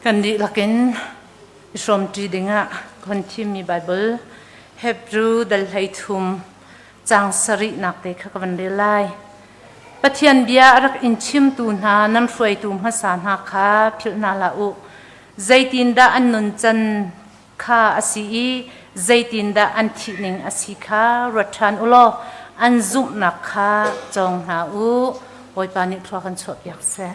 กันดีลักนชมจีดิงะคนที่มีไบเบิลเฮบรูดัลไลทุมจางสรินักเด็กกันเดลัยปะเทียนเบียรักอินชิมตูนานั่นฟวยตูมฮัสานฮักคาพิลนาลาอุใจตินดาอันนุนจันคาอาศีใจตินดาอันทินิงอาศีคารถชันอุโลอันซุมนักคาจงหาอุโอยปานิทวกันชดอยากเสะ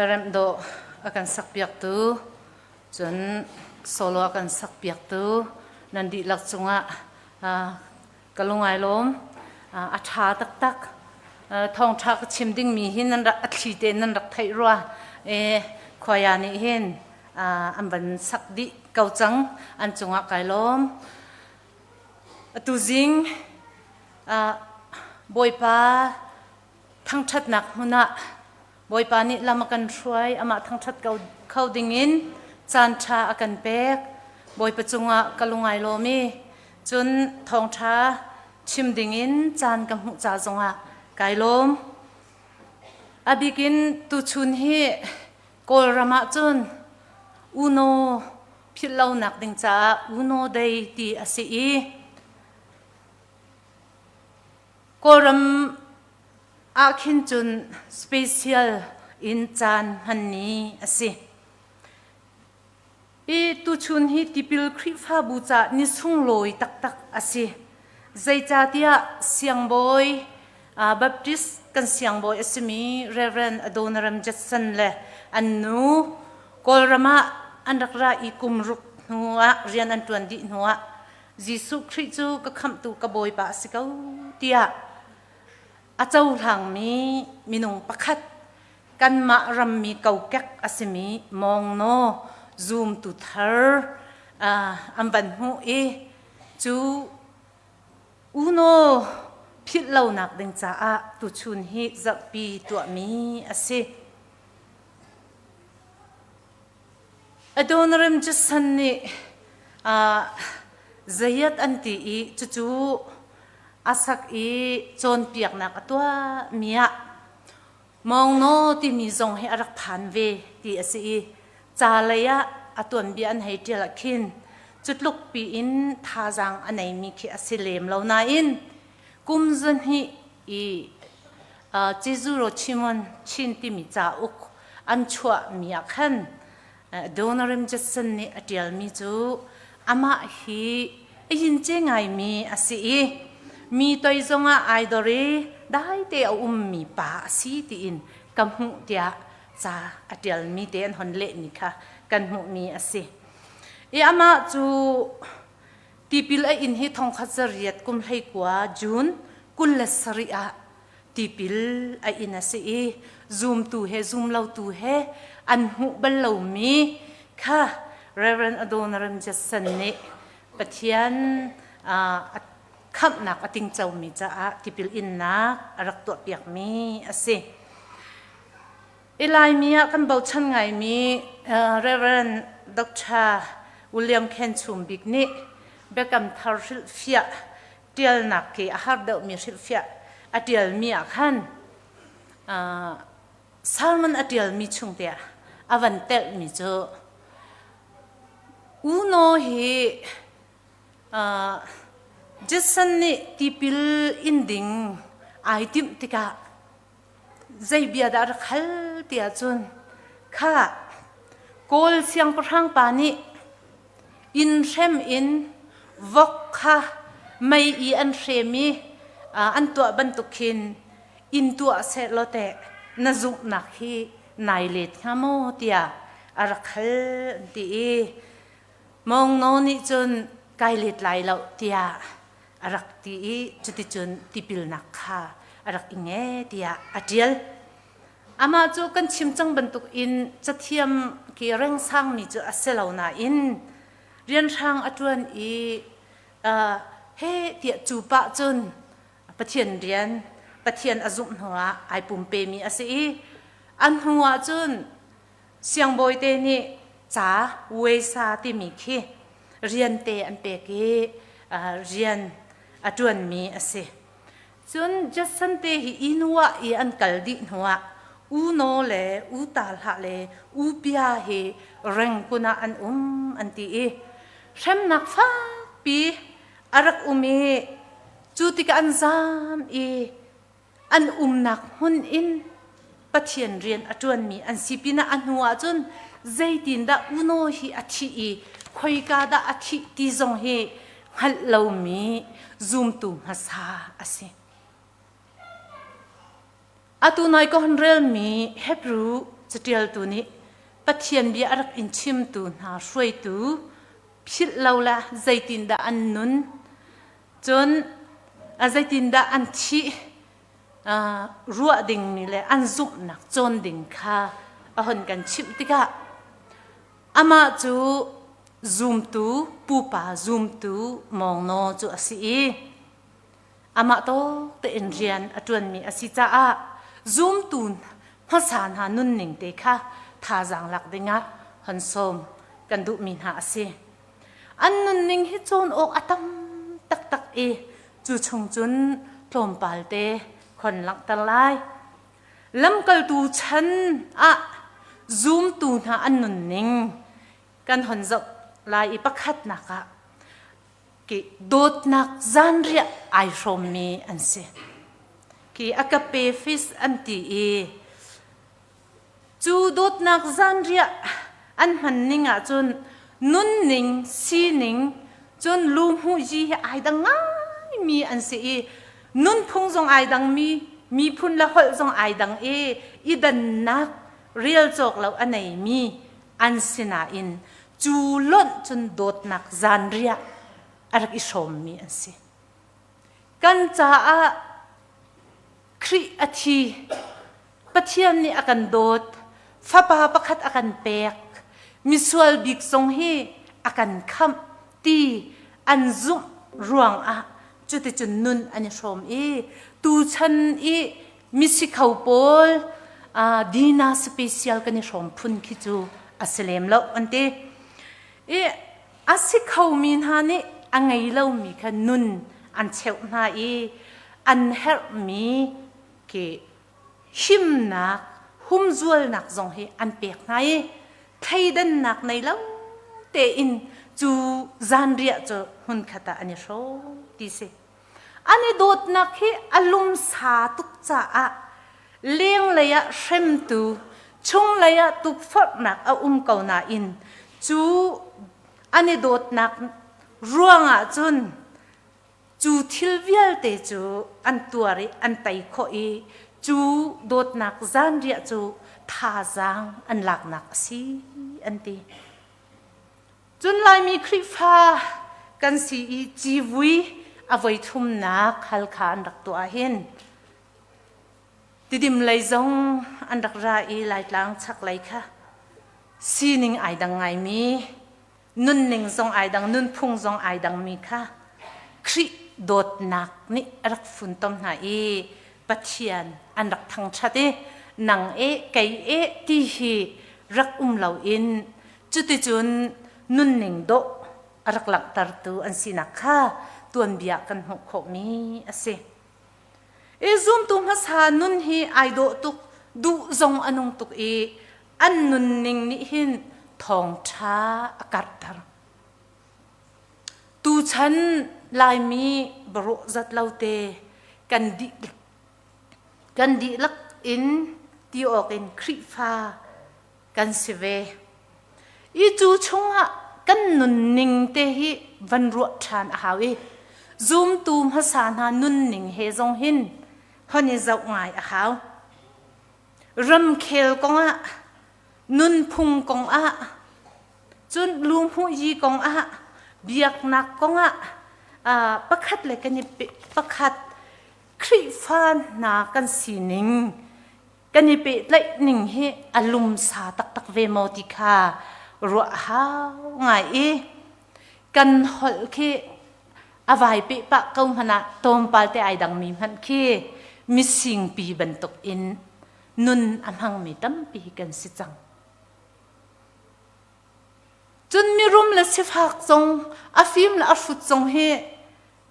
เริ่มโดอาการสักเปียกตัวจนโซโลอาการสักเปียกตัวนันดีหลักจงกะลุงไอลมอัฐาตักทองชักชิมดิ้งมีหินนั่นรักอัฐีเตนนั่นรักไทยรัวขวายานี่เห็นอันบันสักดิเกาจังอันจงไกลมตุจิงบอยปาทั้งชัดหนักหุ่นบอยปานี่ลำกันช่วยอามาทั้งชัดเข้าดิ่งอินจานชาอากันเป๊กบอยประจุงกะลุงไอโลมีจนทองชาชิมดิ่งอินจานกำหุจ่าจงไกลมอบิกินตุชุนฮีโกลรามาจนอุโนพิลเลาหนักดิ่งจ่าอุโนเดยตีอาศีโกรมอาคินจุนสเปเชียลอินจานฮันนี่อาศีตุชุนฮีติปิลคริฟ้าบูจานิสุงลอยตักอาศีใจจ่าเตียเสียงบอยบัพติสกันเสียงบอยอามีเรเวนอโดนรัมจัสซันเลอันนูโกลรามาอันรักราอีกุมรุกหัวเรียนอันตวนดิหัว Giêsu Christ chu ka kham tu ka boi pa si kau tia a chau thlang mi minung pakhat kan ma ram mi kau kek asimi mong no zoom tu thar am ban hu e chu uno phit lau nak ding cha a tu chun hi zak pi tu mi ase adonaram jasan ni zayat anti i chu asak i chon piak nak atwa mia mong no ti mi zong he arak phan ve ti ase i cha laya atun bi an hei tia khin chutluk pi in tha jang anei mi khi asilem lo na in kum zan hi i jesu ro chimon chin ti mi cha uk an chua mi akhan donarim jasan ni atial mi chu ama hi yin che ngai mi ase i mi toi zonga idore dai te mi pa si ti in kam hu tia cha atial mi te an hon le ni kha kan mu mi ase e ama chu tipil a in hi thong khazariat kum hlei kwa jun kullasaria tipil a in ase e zoom tu he zoom lau tu he an hu bal lo mi kha reverend adonaram jasan ne pathian kham nak ating chau mi cha a tipil in na arak to piak mi ase elai mi kan bau chan ngai mi reverend dr william ken chum big ni bekam thar fia tial nak ke har da mi fia atial mi akhan salman atial mi chung te avan tel mi cho uno he jasan ni tipil inding aitim tika zai bia dar khal tia chun kha kol siang prang pani in rem in vok kha mai i an remi an to ban to khin in to se lote na zup na khi nai let khamo tia ar khal ti mong no ni chun kai let lai lo tia arak ti chuti chun tipil nakha arak inge tia atial ama chu kan chim chang bantuk in chathiam ki reng sang mi chu aselo na in rian rang atuan i he tia chu pa chun pathian rian pathian azum hwa ai pum pe mi ase i an huwa chun siang boy te ni cha we sa ti mi khi rian te an pe ki rian atuan mi ase chun jasan te hi inwa i an kaldi hwa u no le u tal ha le u pia he reng kuna an anti e rem nak fa pi arak umi chutika an zam e an nak hun in pathian rian atuan mi an sipina an huwa chun zaitin da uno hi athi e khoi ka da athi ti zong he hal lo mi zoom tu hasa ase atu nai ko hanrel mi hebru chatial tu ni pathian bi arak in chim tu na hroi tu phil laula zaitin da an nun chon a zaitin da an thi ruwa ding ni le an zup nak chon ding kha a hon kan chim tika ama chu zoom tu pupa zoom tu mong no chu asi ama to te indian atun mi asi cha a zoom tun hasan ha nun ning te kha tha jang lak dinga han som kan du min ha ase an nun ning hi chon ok atam tak tak chu chung chun tlom pal te khon lak ta lai lam kal tu chan a zoom tu na an nun ning kan hon zok lai ipakhat naka ki dot nak zanria ai from me anse ki akape fis anti chu dot nak zanria an han ninga chun nun ning si ning chun lum hu ji ai dang ngai mi anse nun phung jong ai dang mi phun la hol jong ai dang idan nak real chok lo anei mi ansina in chu lon chun dot nak zanria arak isom mi ansi kan cha a kri athi pathian ni akan dot fa pa pakhat akan pek misual big song hi akan kham ti an zum ruang a chuti chun nun ani som e tu chan e misi khau pol dina special kan som phun khi chu aselem lo ante e asi khau min ha ni angai lo mi kha nun an cheu na e an her mi ke him na hum zual nak zong he an pek na e thaidan nak nei lo te in chu zan ria cho hun khata ani so ti se ani dot nak he alum sa tuk cha a leng leya shem tu chung leya tuk fat nak a kau na in chu ani dot nak ruanga chun chu thilvial te chu an tuari an tai kho e chu dot nak zan ria chu tha zang an lak nak si an ti chun lai mi khri pha kan si i chi vui avoi thum nak hal khan rak to a hen tidim lai zong an rak ra i lai tlang chak lai kha sining ai dang ngai mi nun ning zong ai dang nun phung zong ai dang mi kha khri dot nak ni rak fun tom na e pathian an rak thang chate nang e kai e ti hi rak lo in chuti chun nun ning do arak lak tar tu an sinakha tuan bia kan hu kho mi ase e zoom tu ma sa nun hi ai do tu du zong anung tuk e an nun ning ni hin thawngtha akar tar tu chan lai mi baro zat laute kan di lak in ti ok in khri pha kan sive i chu chunga kan nun ning te hi van ro than a hawi zoom tum ha sa na nun ning he zong hin honi zau ngai a haw ram khel konga nun phung kong a chun lum hu yi kong a biak nak konga pakhat le kan ni pakhat khri fan na kan sining kan ni pe lai ning he alum sa tak tak ve moti kha ro ha ngai e kan hol khi avai pe pa kong hana tom pal te ai dang mi han khi missing pi ban tok in nun amhang mi tam pi kan si chang chun mi rum la si phak chong afim la afut chong he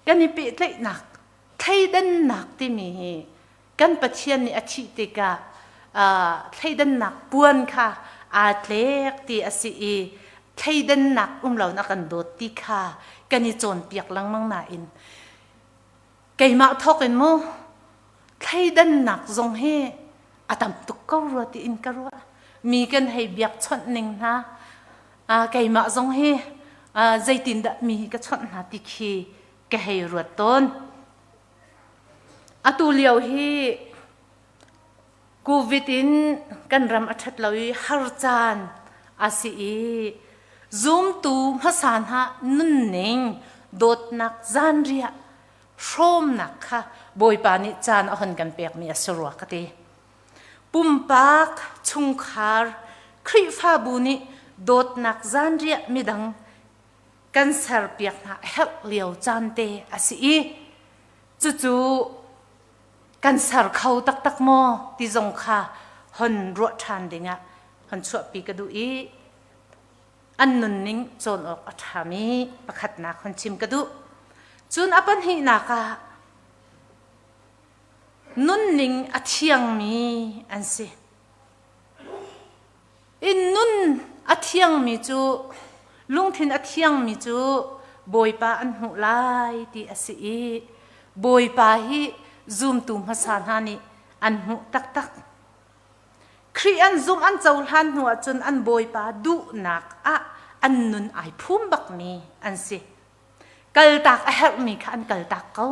kan ni pe tlai nak thai dan nak ti mi he kan pathian ni athi te ka thai dan nak puan kha atlek ti asi e thaidan nak lo na kan dot ti kha kani chon piak lang mang na in keima thokin mo thaidan nak zong he atam tuk ko ro ti in ka ro mi kan hei biak chon ning na keima zong he zaitin da mi ka chon na ti khi ka hei ro ton atu liao hi covid in kan ram athat lawi har chan asi e zoom tu hasan ha nun ning dot nak zan ria shom nak kha boi pa ni chan a hon kan pek mi asro ka ti pumpak chung khar khri pha bu ni dot nak zan ria midang kan sar piak na hel liao chan te asi e chu chu kan sar khau tak tak mo ti zong kha hon ro than dinga hon chua pi ka du i an nun ning chon ok athami pakhat na khon chim ka du chun apan hi na ka nun ning athiang mi an se in nun athiang mi chu lungthin athiang mi chu boipa an hu lai ti asi i boipa hi zoom tum hasan hani an hu tak tak khri an zoom an chaul han hu chun an boi pa du nak a an nun ai phum bak mi an se kal tak a help mi kha an kal tak ko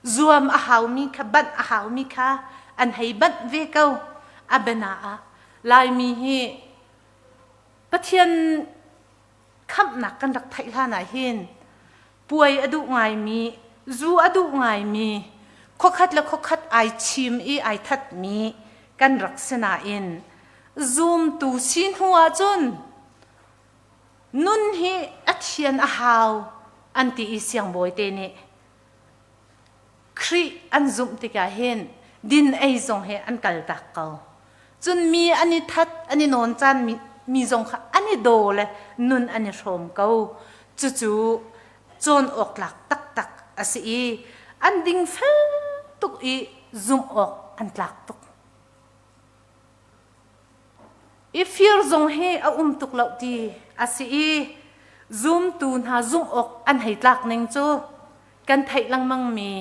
zuam a haw mi kha ban a haw mi kha an hei ban ve ko abena a lai mi hi pathian kham nak kan rak thai la na hin ป่วยอดุไงมีจูอดุไงมีขคัดและขคัดไอชิมไอทัดมีกันรักษณะอินซูมตูสินหัวจนนุนฮีอัดเชียนอาหาวอันตีอีเสียงบอยเตนี่ครีอันซุมติกาเห็นดินไอซงเฮอันกัลตักเกาจนมีอันนี้ทัดอันนี้นอนจันมีซงค่ะอันนี้โดเลยนุนอันนี้ชมเกาจู่ๆจนออกหลักตักอาศัยอันดิ่งเฟตุกอีซุมออกอันหลักตุกอีฟิลซงเฮอาตุกเหล่าดีอาศัยซุมตูนหาซุมออกอันให้หลักหนึ่งจูกันไทยลังมังมี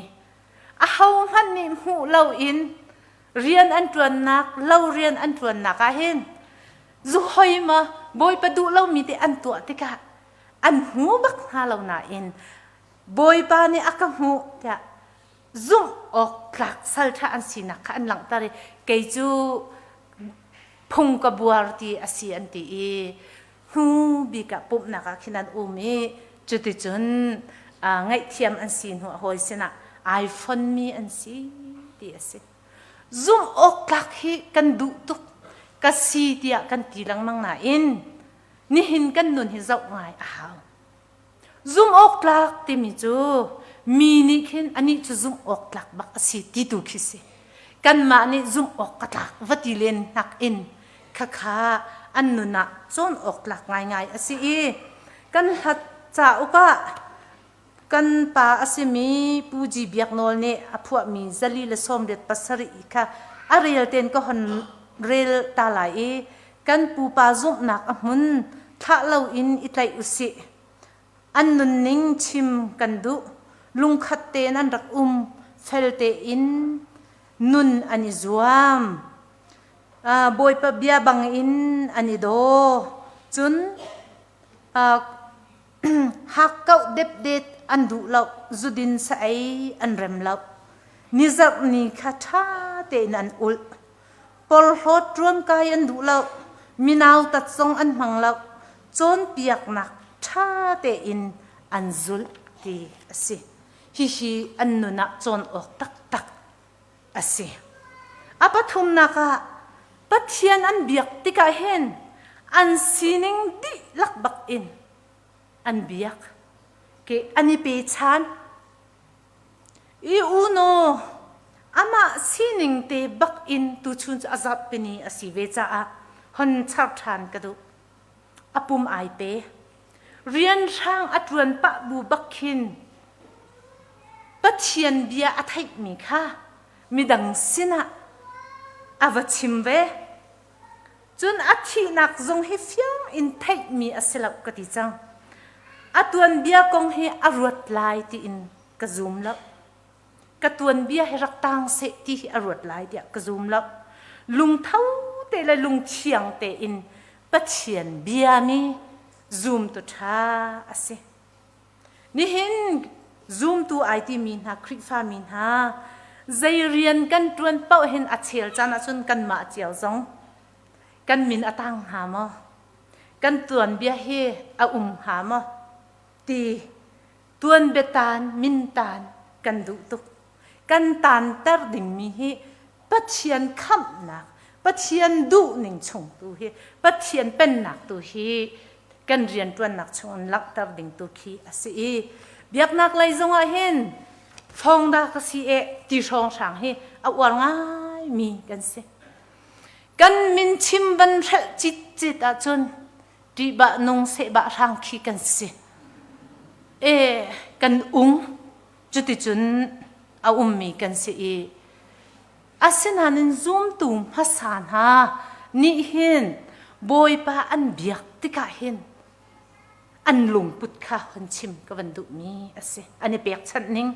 อาหาวมันนี่หูเล่าอินเรียนอันตวนนักเล่าเรียนอันตวนนักเห็นจู่หอยมาบอยประดูเล่ามีแต่อันตัวติกะอันหูบักหาเล่าหนาอินบอยปานี่อักหูจะซุ่มออกหลักสัลทาอันสินักอันหลังตาเลยเกยจูพุงกบัวตีอาศัยอันตีหูบีกะปุ๊บนักขินันอุมีจุดที่จนไงเทียมอันสินหัวหอยสินะiPhone มีอันสิตีอาศัยซุ่มออกหลักให้กันดุตุกกันสีเดียกันตีหลังมังนาอินนี่เห็นกันนุนให้เจ้าไงอ้าวซุ่มออกหลักที่มีจูมีนี่เห็นอันนี้จะซุ่มออกหลักบักสิที่ดูคิสิกันมานี่ซุ่มออกหลักวัดที่เล่นนักอินข้าอันนุนน่ะจนออกหลักง่ายๆอาศัยกันหัดจ่าอุกะกันป่าอาศัยมีปูจีเบียกโนลเนี่ยพวกมีจลีและสมเด็จปัสริค่ะอาเรียลเต็นก็หันเรลตาไหลกันปูปาซุ่มนักมุนถ้าเราอินอิตัยอุสิอันนุนนิ่งชิมกันดุลุงขัดเตนันรักเฟลเตอินนุนอันนี้จวมบอยปะเบียบังอินอันนี้โดจุนหักเก้าเด็บเด็ดอันดุเราจุดินใส่อันเร็มเรานิจักนี่ข้าท่าเตนันอุลปอลฮอดรวมกายอันดุเรามีนาวตัดทรงอันมังเราจนเปียกหนักท่าเตอินอันจุลตีสิฮิอันนุนักจนออกตักสิอาปทุมนักปัทยันอันเบียกติกาเห็นอันซีนิงดิลักบักอินอันเบียกเกอันนี้เป็นชันอีอูโนอามาซีนิงเตบักอินตุชุนอาซับเป็นอาศิเวจ้าฮันชักชันกระดูอาปุ่มไอเปเรียนช่างอัตรวนปะบูบักขินปัทยันเบียอัฐิมีค่ะมีดังสินะอาวชิมเวจนอัฐินักจงให้ฟียงอินไทยมีอาศัยกติจังอัตวนเบียกงให้อรวดลายที่อินกระซุมแล้วกระตวนเบียให้รักตังเสที่อรวดลายเดียกระซุมแล้วลุงเท้าเตะเลยลุงเชียงเตอินปัทยันเบียมีซูมตัวช้าอาศัยนี่เห็นซูมตัวไอที่มีนาคริฟ้ามีนาใจเรียนกันตวนเป้าเห็นอัจเฉริจนะจนกันมาเจียวจงกันมินอตังหามอกันตวนเบียเฮอาหามอตีตวนเบตานมินตานกันดุตุกกันตานเตอร์ดิ่งมีเฮปัจเจียนคำนักปัจเจียนดุหนึ่งชงตัวเฮปัจเจียนเป็นหนักตัวเฮกันเรียนตัวหนักชงลักเตอร์ดิ่งตัวคีอาศัยเบียกนักเลยจงอาเห็นฟองดากสีตีชองช่างให้เอาวางง่ายมีกันสิกันมินชิมบันเรจิตอาจนดีบะนงเสบะร่างขี้กันสิกันจุดจนเอามีกันสิอาศัยนันซูมตุมภาษาหานี่เห็นบอยปาอันเบียกติกาเห็นอันลุงปุดข้าคนชิมกับวันดุมีอาศัยอันนี้เปียกชันนิ่ง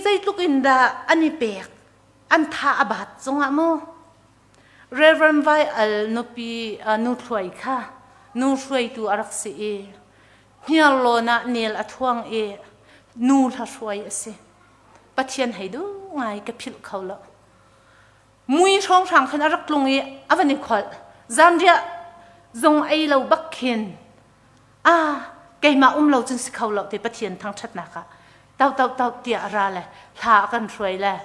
ใจตุกินดาอันนี้เปียกอันท่าอาบัดจงอ่ะโมเรเวนไวนุปีนุช่วยค่ะนุช่วยตัวรักษาเฮียโลนะเนลอัทวงนูท่าช่วยสิปัจเจียนให้ดูไงกับพิลเขาละมุยช่องทางขนาดรักลงอวันนี้ขวัญจานเดียจงไอเราบักเข็นแก มาเราจนสิเขาเราที่ปะเทียนทั้งชัดนะคะเต่าเตียอะไรเลยหากันช่วยเลย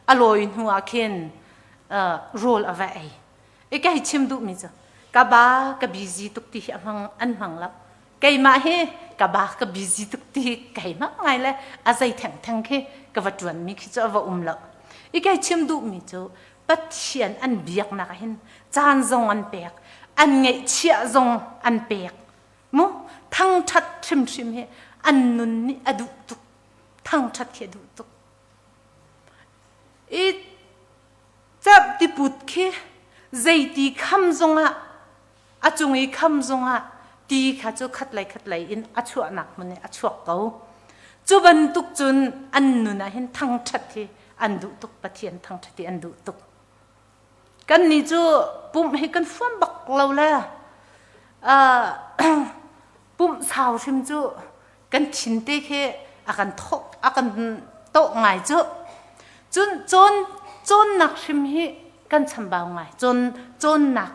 อร่อยหัวเข็นโรลเอาไว้ไก่ชิมดูมิจ้ะกะบ้ากะบิซีตุกตีอันหังแล้วไก่มาเฮกะบ้ากะบิซีตุกตีไก่มาไงเลยอาศัยแทงเคกะวัดจวนมีคิดจะว่าแล้วไก่ชิมดูมิจ้ะปะเทียนอันเบียกนักเห็นจานทรงอันเปียกอันไงเชี่ยทรงอันเปียกมั้งทั้งชัดชิมเฮอันนุนนี่อดุตุกทั้งชัดเคดุตุกจับติปุดเคใจตีคำทรงอาจงอีคำทรงตีข้าจูขัดไหลอินอาชัวหนักมันเนี่ยอาชัวเก่าจูบันตุกจุนอันนุนเห็นทั้งชัดเฮอันดุตุกปะเทียนทั้งชัดอันดุตุกกันนี่จูปุ่มให้กันฟ้อนบักเราแหละปุ่มสาวชิมจูกันชินเตะแค่อากันทกอากันโตไงจูจนหนักชิมให้กันชำบาวไงจนหนัก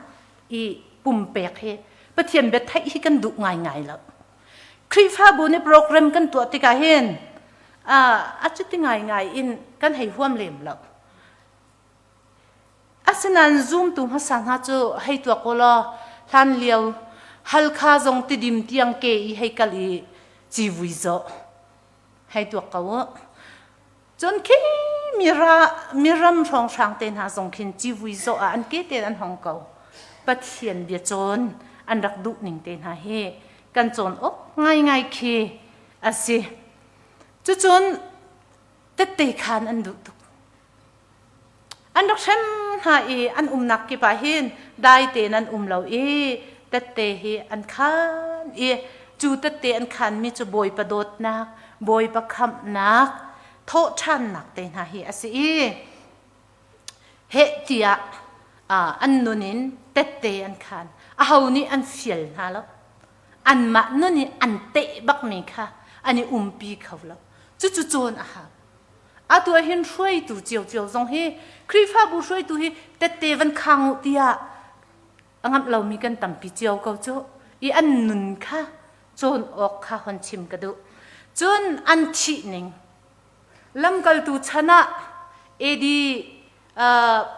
อีปุ่มเปียกให้ปะเทียนเบ็ดให้กันดุไงแล้วคลิฟ้าบุญในโปรแกรมกันตัวติกาเห็นอาจจะติไงอินกันให้ห่วมเล่มแล้วอาศัยนั้นซูมตุ้มภาษาหน้าจูให้ตัวก็รอทันเลี้ยวฮัลคาจงติดิมเตียงเกยให้กะลีจีวิโซให้ตัวเขาจนขี้มีรำช่องช่างเต้นหาส่งขินจีวิโซอันเกเตนอันห้องเขาปัดเทียนเบียจนอันรักดุหนิงเต้นหาเฮกันจนง่ายเคอาศัยจนเตะขานอันดุตุอันรักฉันหาอันนักกี่ป่าเห็นได้เตนันเราเตะเฮอันขันจูเตะอันขันมีจะบอยประโดดนักบอยประคำนักโทษชันนักเตนะเฮอสิเฮตียอันนุนินเตะอันขันเอานี่อันเฟียลฮะแล้วอันมานุนี่อันเตะบักมีค่ะอันนี้ปีเขาแล้วจู่โจนอาตัวเห็นช่วยตัวเจียวทรงเฮครีฟ้าบุช่วยตัวเฮเตะวันขังเตียงั้นเรามีกันตั้มปีเจียวเขาจ้ะอันนุนค่ะจนออกค่ะคนชิมกระดูจนอันชีนิงลำกัลตูชนะดี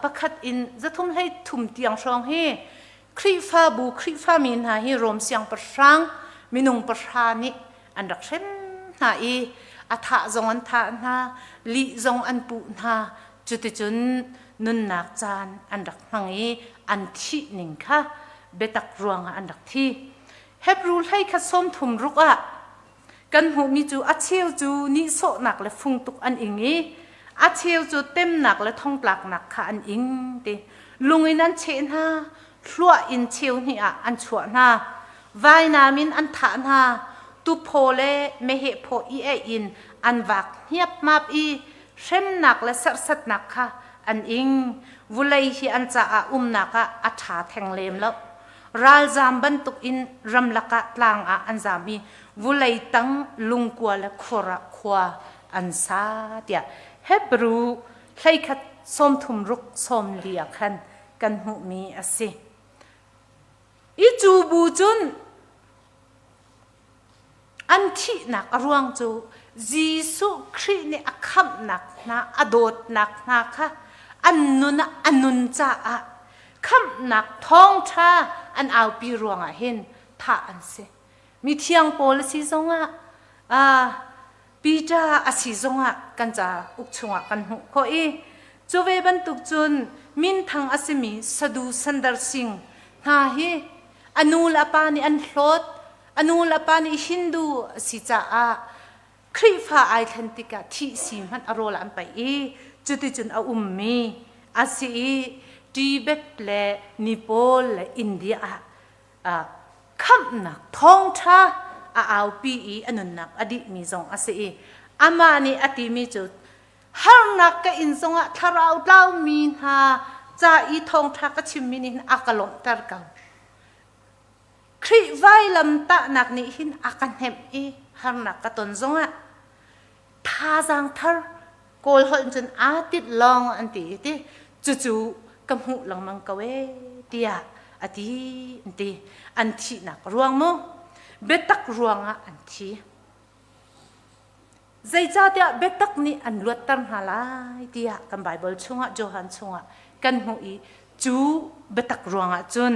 ประคัดอินจะทุ่มให้ทุ่มเตียงช่องให้ครีฟ้ามีนาให้รวมเสียงประชังมีนุ่งประชานิอันรักเช่นนาอัฐะจงอันทานาลีจงอันปุนาจุดจุนนุนนักจานอันรักมังอันชีนิงค่ะเบตักรวงอันรักที่เฮบรูให้ขัดส้มทุ่มรุกกันหูมีจูอาเชียวจูนิโซหนักและฟุงตุกอันอิงอาเชียวจูเต็มหนักและท่องปลักหนักค่ะอันอิงเดลุงนั้นเชนฮาชัวอินเชียวนี่อันชัวนาไวนามินอันฐานฮาตุโพเลเมเหโพอินอันวักเฮียบมาบเช่นหนักและสัดหนักค่ะอันอิงวุเลยที่อันจะหนักอัฐาแทงเลมแล้วรัลจามบันตุกอินรำลักตลางอันจามีวุเลยตั้งลุงกัวและขวาอันซาเดียเฮบรูใช้ขัดส้มทุ่มรุกส้มเลียขันกันหูมีสิจูบูจุนอันที่หนักรวงจูจีสุครีนี่อักขมหนักนะอโดดหนักนะคะอันนุนจ้าคำหนักท้องชาอันเอาปีรวงเห็นท่าอันเสมีเทียงโพลสีทรงปีจ้าสีทรงกันจ้าอุกชงกันหุโคจูเวบันตุกจุนมินทางอสิมีสดูสันดาร์สิงฮาเฮอนูลปานีอันโลดอนูลปานีฮินดูสิจ้าครีฟ้าไอแลนติกาที่สิมันอโรลอันไปจุดจุนเอามีสิทิเบตและนิโปลและอินเดียคำนักท้องชาเอาปีอันนักอดีมีทรงสิอามานีอติมีจุดฮาร์นักก็อินทรงทาราอุดาวมีนาจ่าท้องชาก็ชิมมินินอากาลมตร์เก่าครีไวลำตะนักนี่หินอากันเห็มฮาร์นักก็ตนทรงท่าจังทาร์โกลหอนจนอาติดลองอันตีจู่กำหูหลังมังกเวเดียอดีอันที่หนักรวงโม betak ruanga anti zaija dia betak ni an luatan halai dia kan Bible chunga Johan chunga kan hui chu betak ruanga chun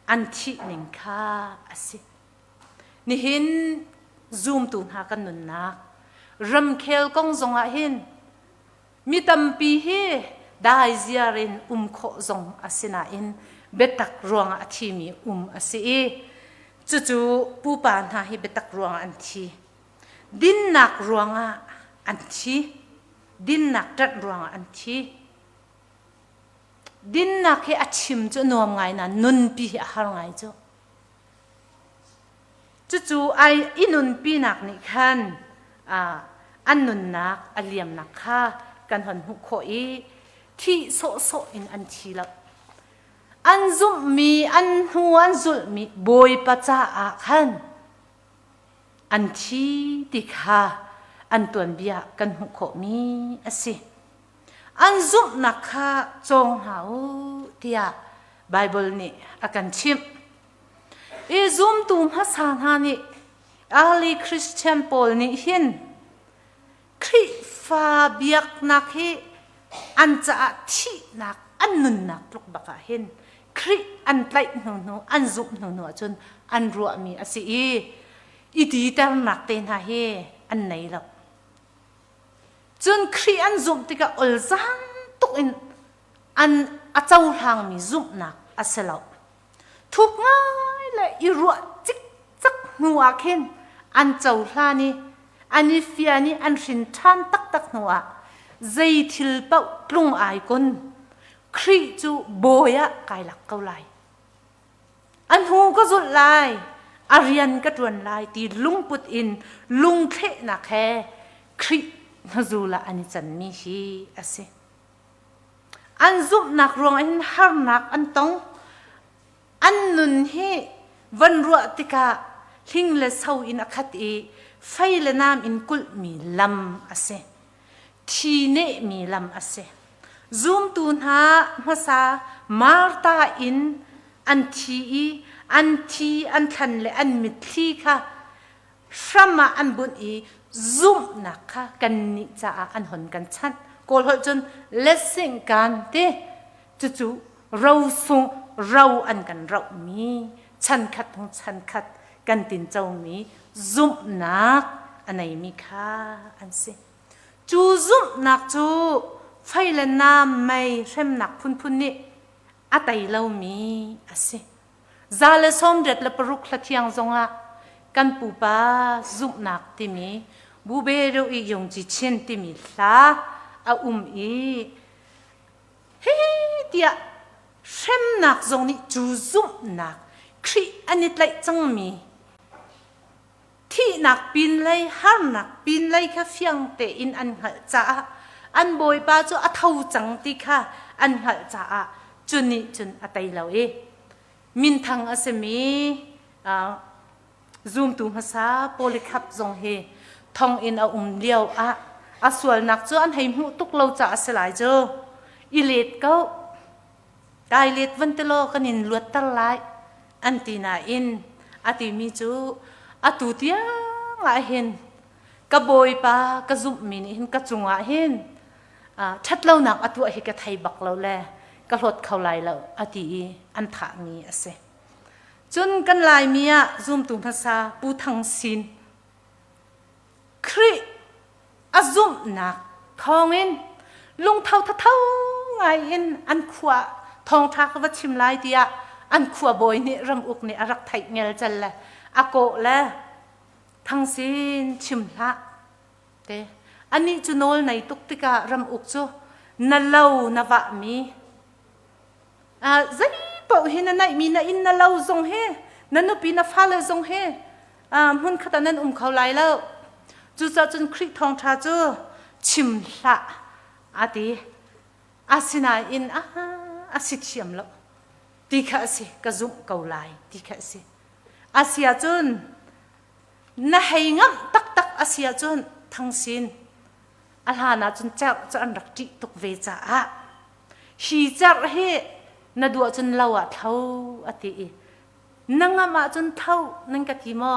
anti ningkha ase ni hin zoom tu ha kan nun na ram khel kong zonga hin mi tampi hi dai ziarin kho zong asina in betak ruanga athimi ase chu pu pan ha hi betak ruanga anthi din nak ruanga anthi din nak tat ruanga anthi din nak he achim chu nom ngai na nun pi har ngai chu ai inun pi nak ni khan an nun nak aliam nak kha kan hon hu kho i thi so in an thi la an zum mi an hu an zul mi boy pa cha a khan an thi ti kha an tuan bia kan hu kho mi ase an zum nak kha chong hau tia Bible ni akan chim e zum tum ha san ha ni early Christian Paul ni hin kri fa biak nak hi an cha thi nak an nun nak luk baka hin kri an tlai no an zup no chun an ruwa mi ase i ti tar nak ten ha he an nei lo chun kri an zup tika ol zang tuk in an a chau hlang mi zup nak aselo thuk ngai le i ruwa chik chak nuwa khen an chau hla ni ani fiani an rin than tak nuwa zai thil pau tlung ai kun khri chu boya kai lak kau lai an hu ko zul lai arian ka tuan lai ti lung put in lung the na khe khri hazula ani chinmi hi ase an zup nak rong in har nak an tong an nun he van ruwa tika hing le sau in akhat e phai le nam in kul mi lam ase thi ne mi lam ase zoom tun ha masa marta in an thi an than le an mit thi kha shrama an bun i zoom na kha kan ni cha an hon kan chan kol hol chun blessing kan te chu rau su rau an kan rau mi chan khat kan tin chau mi zoom nak anai mi kha an se chu zoom nak chu phai le nam mai sem nak phun ni atai lo mi ase zale som det la paruk la thiang zonga kan pu pa zoom nak ti mi bu be ro i yong ji chen ti mi hla a i he tia sem nak zong ni chu zoom nak khri anit lai chang mi thi nak pin lai har nak pin lai kha fiang te in an hal cha an boy pa chu a thau chang ti kha an hal cha chuni chun atai lo min thang asemi zoom tu hasa polikhap zong he thong in a liao aswal nak chu an heim hu tuk lo cha aselai jo i let ko dai let van te lo kanin luat tal lai antina in ati mi chu atu tia nga hen ka boy pa ka zum min hin ka chunga hen that lo nak atu hi ka thai bak lo le ka hlot khau lai lo ati an tha mi ase chun kan lai mia zum tu phasa pu thang sin khri azum nak thong in lung thau thau ngai in an khwa thong tha ka wa chim lai tia an khwa boy ni ram uk ni arak thai ngel chal la ako la thang sin chim la te ani chu nol nai tuk tika ram uk chu na lo na wa mi zai pau hin na mi na in na lo zong he na nu pi na fa le zong he hun khata nan khau lai lo chu cha chun khri thong tha chu chim la ati asina in asithiam lo ti kha se ka zum kau lai ti kha se asia chun na heingam tak asia chun thangsin alhana chun cha an rak ti tuk ve cha hi char he na du chun lawa thau ati นังมาจนเท่านั่งกะทิมอ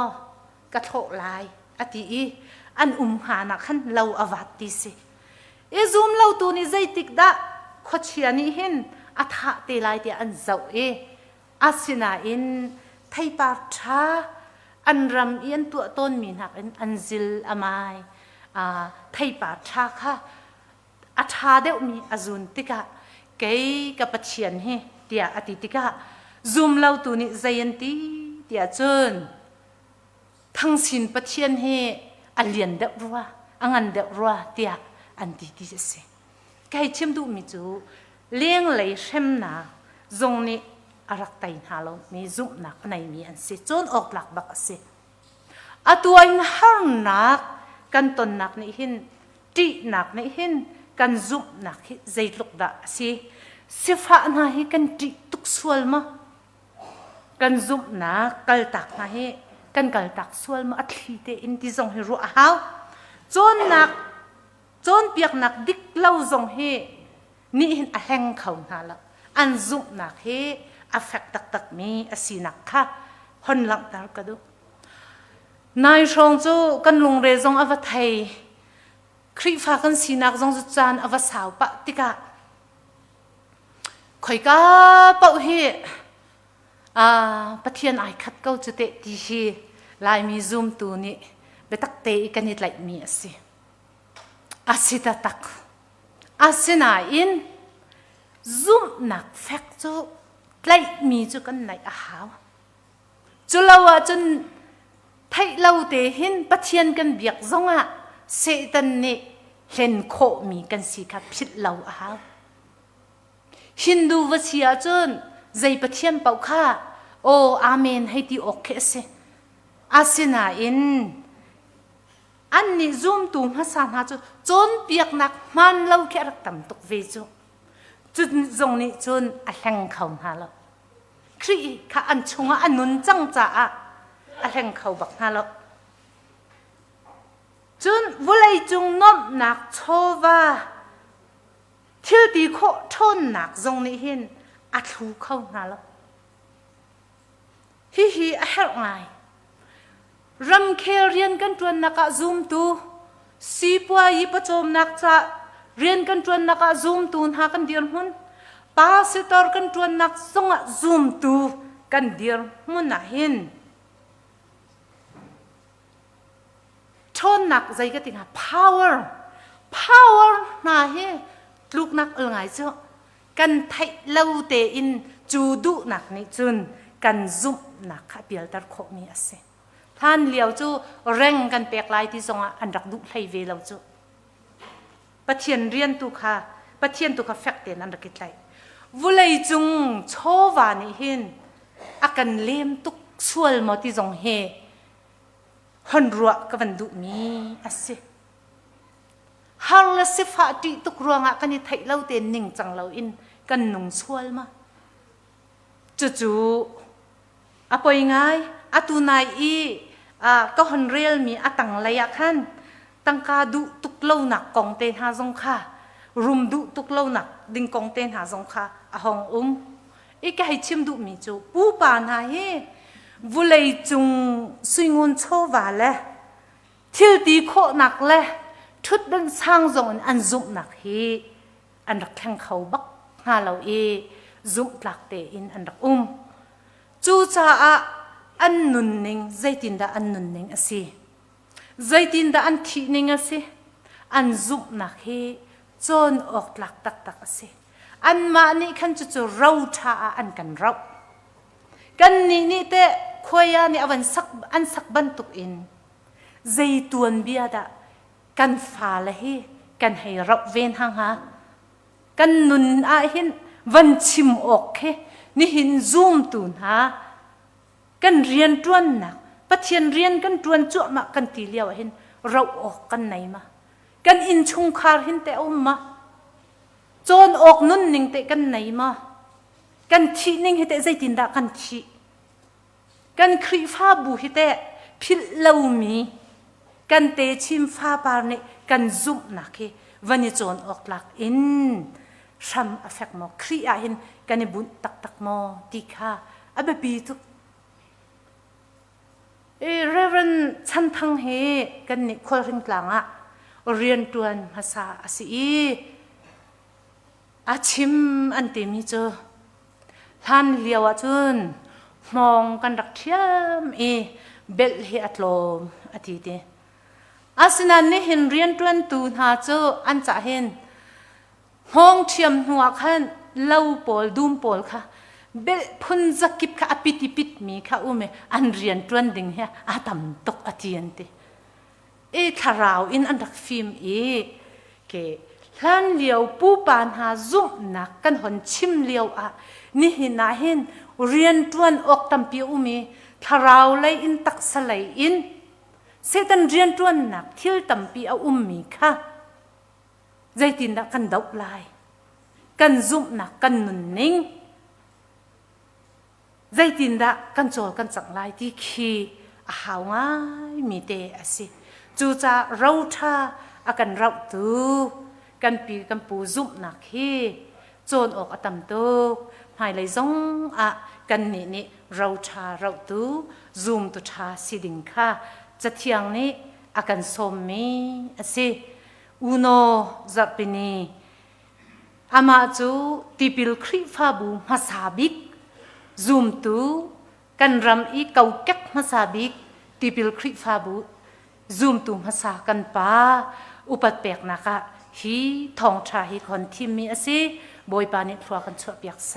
กระโถลายอติอีอันหานักขันเราอวัตติสิซูมเราตัวนี้ใจติกดะขดเชียนี่เห็นอัฐะเตลายเตียอันเจ้าอาศินาอินไทยปาชาอันรำเอียนตัวต้นมีนักอันซิลอามายไทยปาชาค่ะอัฐะเดวมีอาจุนติกะเกยกับปัจเจียนเฮเตียอติติกะซูมเราตัวนี้ใจยันตีเตียจนทั้งสินปัจเจียนเฮอันเลียนเดรัวอันเดรัวเตียอันดีดีเสไก่ชิมดูมิจูเลี้ยงเลยเช่มนาจงนี้อารักไตหาเรามีจุบนักในมีอันเสจนออกหลักบักเสอตัวอินหานักกันตนนักนี่หินตีนักนี่หินกันจุบนักใจลุกดะสิฟ้านาฮิกันตีตุกสวลมากันจุบนักกัลตักนาฮิกันกัลตักสวลมาอัดลีเตอินที่จงให้รู้อ้าวจนนักจนเปียกนักดิกเล่าจงเฮนี่เห็นแห่งเขาหาละอันจุบนักเฮอฟเฟกตักมีอสีนักค่ะคนหลังตากระดูนายชงจูกันลุงเรจงอวไทยครีฟ้ากันสีนักจงจุจานอวสาวปะติกะข่อยก้าเป่าเฮปะเทียนไอคัดเก้าจุเตตีชีลายมีซูมตัวนี้เบตักเตอีกันนิดไหลมีอสิอาศิตตักอาศินาอินซูมนักแฟกจูไหลมีจูกันไหนอาหาวจูเราจนไทยเราเตหินปะเทียนกันเบียกซงเสตันนี่เห็นโคมีกันสิครับพิดเราอาหาวฮินดูวเชียจนใจปะเทียนเป่าข้าโออาเมนให้ที่โอเคเสอาศินาอินอันนี้ซูมตูมาสานหาจนเปียกนักมันเราแค่รักต่ำตกเวจูจุดตรงนี้จนอัลแหงเขาหาเราครีข้าอันชงอันนุนจังจ้าอัลแหงเขาบักหาเราจนวุเลยจงน้อมหนักโชว่าทิลตีโคทนหนักตรงนี้เห็นอัดหูเขาหาเราฮิอัลแหงไงรำเคเรียนกันจวนนักซูมตูสีปัวยิปโจมนักจะเรียนกันจวนนักซูมตูนหากันเดียร์มุนปาสิตอร์กันจวนนักส่งซูมตูกันเดียร์มุนน่ะเห็นชนนักใจก็ติงหา power น่ะเห็นลูกนักเอไงเจ้ากันไทยเล่าเตอินจูดุนักนี่จุนกันซุมนักเปียลตร์โคมีอาเซท่านเลี้ยวจูเร่งกันเปียกลายที่ทรงอันรักดุไลเวลจูปะเทียนเรียนตุค่ะปะเทียนตุค่ะแฟกเตนันรักกิจไลวุเลยจุงโชวานิหินอากันเลี้ยมตุกสวลมาที่ทรงเฮฮันรัวกับวันดุมีอาเซฮาร์ลสิฟ้าตีตุกรัวงะกันนี่ไทยเล่าเตนนิ่งจังเล่าอินกันนุ่งสวลมาจู่ๆapa ingai atunai iก็ฮันเรียลมีตังเลยขันตังกาดุตุกเล่าหนักกองเตนหาจงค่ะรุมดุตุกเล่าหนักดิ่งกองเตนหาจงค่ะหองอีกให้ชิมดุมีจูปูปานหาเฮวุเลยจุงสุยงวนโชวาเลยทิลตีโคหนักเลยทุดดันสร้างจงอันจุบหนักเฮอันรักแข่งเขาบักหาเราจุบหลักเตอินอันรักจูจ่าอันนุนนิงใจตินดาอันนุนนิงอสิใจตินดาอันทีนิงอสิอันจุบนักเฮจนออกหลักตักอสิอันมานี่ขันจู่ๆเราท่าอันกันเรากันนี่เตะขวายนี่อันสักบันตุกอินใจตัวเบียดกันฟ้าละเฮกันให้เราเวนหางหากันนุนเห็นวันชิมออกเฮนี่หินซูมตูนหากันเรียนจวนนักปะเทียนเรียนกันจวนจั่วมากันตีเลียวเห็นเราออกกันไหนมากันอินชงคาร์เห็นแต่มาโจนออกนุ่นนิ่งแต่กันไหนมากันทีนิ่งเห็นแต่ใจตินดากันทีกันครีฟ้าบูเห็นแต่พิลเลวมีกันเตชิมฟ้าปาร์เนกันซุ่มนักเฮวันนี้โจนออกหลักอินช้ำอฟเฟกมอครีอาเห็นกันบุญตักมอตีค่ะอับบีตุ กันฉันทั้งเฮกันนี่คนริงกลางอะเรียนตัวนภาษาอาศีอาชิมอันเตมีเจอท่านเลียวจุนมองกันรักเทียมเบลเฮอัตโลมอดีตอาสนันนี่เห็นเรียนตัวนตูนหาเจออันจะเห็นห้องเทียมหัวขันเล่าปอลดูมปอลค่ะเบลพุนจักิบค่ะอปิติปิดมีค่ะอันเรียนตัวนดิ่งเฮอาตำตกอดียันติทาราวอินอันดักฟิล์มเกท่านเลียวปูปานหาซุ่มนักกันหนชิมเลียวนี่เห็นนาเห็นเรียนตัวนออกตำปีทาราวเลยอินตักสลายอินเสตันเรียนตัวนนักทิลตำปีมีค่ะใจตินดักกันดอกลายกันซุ่มนักกันนุนนิ่งใจตินดักกันโจกันจังลายที่ขี้หาวง่ายมีเตอสิจูจะเราท่ากันเราตูกันปีกันปูซุ่มหนักเฮโจนออกตำตุกหายเลยซงกันนี่เราท่าเราตูซุ่มตุท่าสิดิงค่ะจะเที่ยงนี้กันสมมีสิอุโนจับปีนี้อามาจูติปิลคริฟาบูมาซาบิกซุ่มตูกันรำเกาเก็กมาซาบิกติปิลคริฟาบูซูมตุมภาษากันป้าอุปัตเปียกนะคะฮีทองชาฮีคนที่มีสิบอยปานิทัวกันชอบอยากแส